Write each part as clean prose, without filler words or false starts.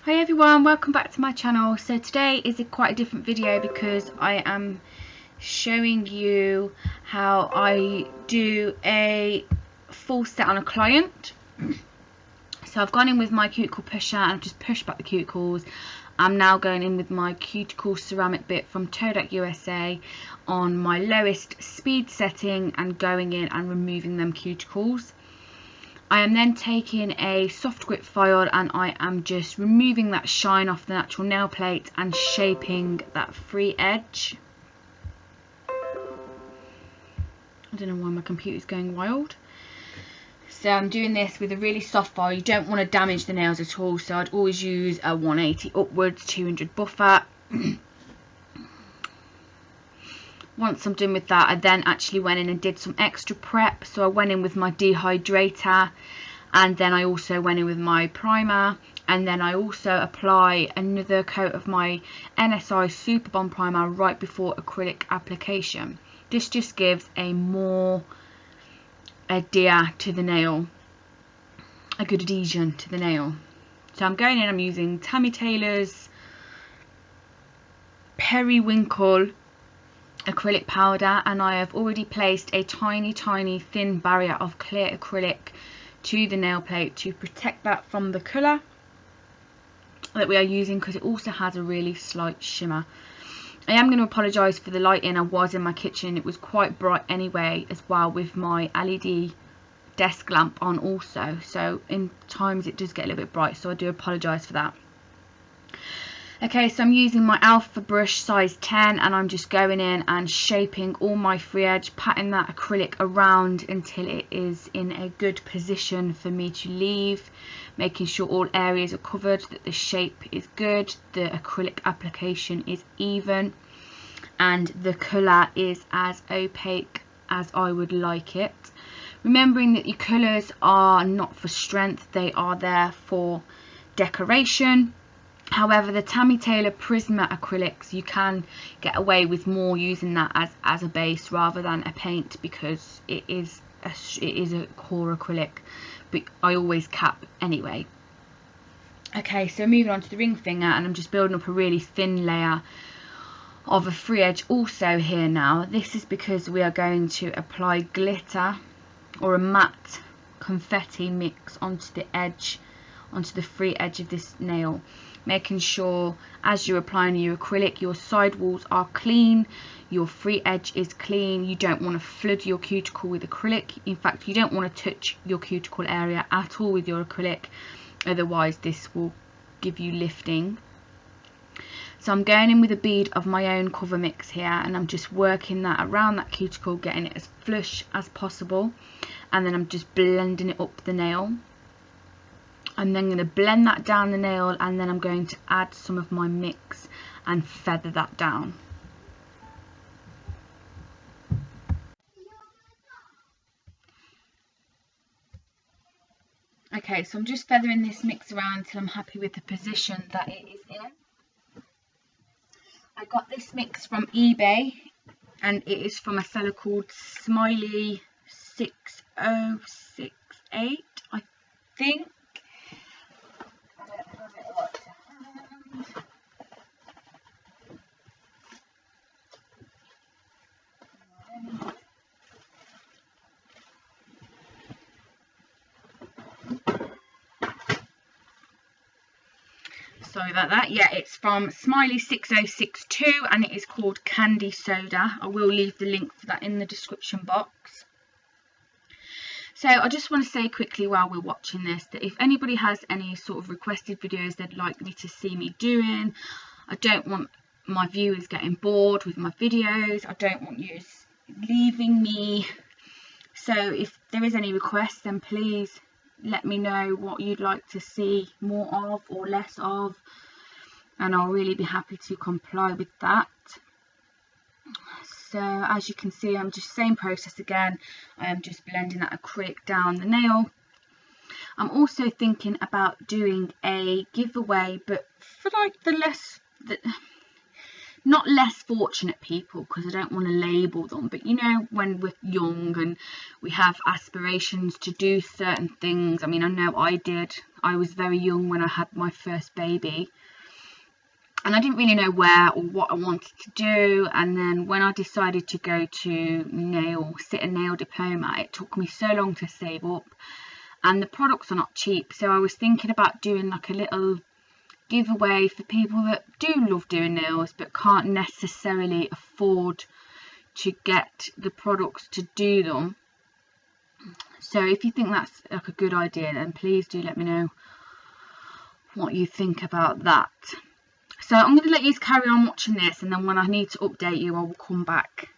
Hi everyone, welcome back to my channel. So today is quite a different video because I am showing you how I do a full set on a client. So I've gone in with my cuticle pusher and I've just pushed back the cuticles. I'm now going in with my cuticle ceramic bit from Todak USA on my lowest speed setting and going in and removing them cuticles. I am then taking a soft grip file and I am just removing that shine off the natural nail plate and shaping that free edge. I don't know why my computer's going wild. So I'm doing this with a really soft file. You don't want to damage the nails at all, so I'd always use a 180 upwards, 200 buffer. Once I'm done with that, I then actually went in and did some extra prep. So I went in with my dehydrator, and then I also went in with my primer, and then I also apply another coat of my NSI Super Bond primer right before acrylic application. This just gives a more adhere to the nail, a good adhesion to the nail. So I'm going in, I'm using Tammy Taylor's Periwinkle acrylic powder, and I have already placed a tiny thin barrier of clear acrylic to the nail plate to protect that from the colour that we are using, because it also has a really slight shimmer. I am going to apologise for the lighting. I was in my kitchen, it was quite bright anyway, as well with my LED desk lamp on also, so in times it does get a little bit bright, so I do apologise for that. Okay, so I'm using my Alpha brush size 10 and I'm just going in and shaping all my free edge, patting that acrylic around until it is in a good position for me to leave, making sure all areas are covered, that the shape is good, the acrylic application is even, and the colour is as opaque as I would like it. Remembering that your colours are not for strength, they are there for decoration. However, the Tammy Taylor Prisma acrylics, you can get away with more using that as a base rather than a paint, because it is a core acrylic, but I always cap anyway. Okay, so moving on to the ring finger, and I'm just building up a really thin layer of a free edge also here now. This is because we are going to apply glitter or a matte confetti mix onto the edge, onto the free edge of this nail, making sure as you're applying your acrylic, your sidewalls are clean, your free edge is clean. You don't want to flood your cuticle with acrylic. In fact, you don't want to touch your cuticle area at all with your acrylic, otherwise this will give you lifting. So I'm going in with a bead of my own cover mix here, and I'm just working that around that cuticle, getting it as flush as possible, and then I'm just blending it up the nail. I'm then going to blend that down the nail, and then I'm going to add some of my mix and feather that down. Okay, so I'm just feathering this mix around until I'm happy with the position that it is in. I got this mix from eBay, and it is from a seller called Smiley 6068, I think. Sorry about that. Yeah, it's from Smiley 6062 and it is called Candy Soda. I will leave the link for that in the description box. So I just want to say quickly while we're watching this that if anybody has any sort of requested videos they'd like me to see me doing, I don't want my viewers getting bored with my videos. I don't want you leaving me. So if there is any requests, then please let me know what you'd like to see more of or less of, and I'll really be happy to comply with that. So as you can see, I'm just same process again. I am just blending that acrylic down the nail. I'm also thinking about doing a giveaway, but for like not less fortunate people, because I don't want to label them, but you know, when we're young and we have aspirations to do certain things. I mean, I know I did. I was very young when I had my first baby, and I didn't really know where or what I wanted to do. And then when I decided to go to sit a nail diploma, it took me so long to save up, and the products are not cheap. So I was thinking about doing like a little giveaway for people that do love doing nails but can't necessarily afford to get the products to do them. So if you think that's like a good idea, then please do let me know what you think about that. So I'm going to let you carry on watching this, and then when I need to update you, I will come back.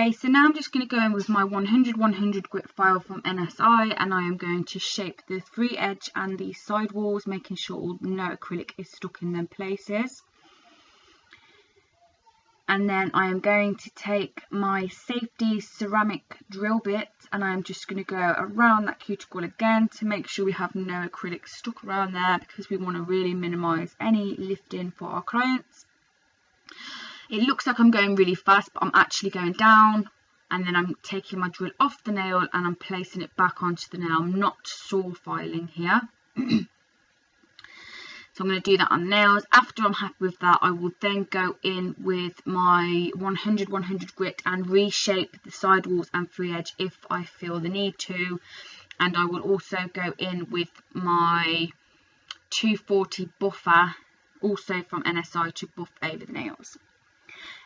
Okay, so now I'm just going to go in with my 100 grit file from NSI, and I am going to shape the free edge and the sidewalls, making sure no acrylic is stuck in them places. And then I am going to take my safety ceramic drill bit, and I'm just going to go around that cuticle again to make sure we have no acrylic stuck around there, because we want to really minimize any lifting for our clients. It looks like I'm going really fast, but I'm actually going down, and then I'm taking my drill off the nail and I'm placing it back onto the nail. I'm not saw filing here. So I'm going to do that on nails. After I'm happy with that, I will then go in with my 100 grit and reshape the sidewalls and free edge if I feel the need to. And I will also go in with my 240 buffer, also from NSI, to buff over the nails.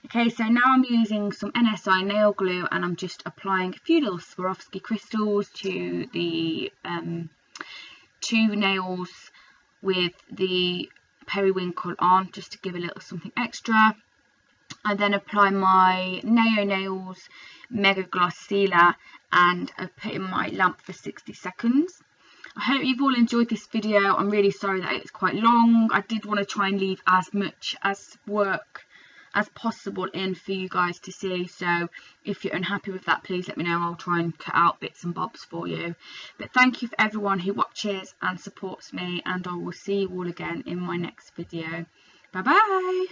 Okay, so now I'm using some NSI nail glue, and I'm just applying feudal Swarovski crystals to the two nails with the periwinkle on, just to give a little something extra. I then apply my Neo Nails Mega Gloss Sealer, and I put in my lamp for 60 seconds. I hope you've all enjoyed this video. I'm really sorry that it's quite long. I did want to try and leave as much as work as possible in for you guys to see, so if you're unhappy with that, please let me know. I'll try and cut out bits and bobs for you. But thank you for everyone who watches and supports me, and I will see you all again in my next video. Bye bye.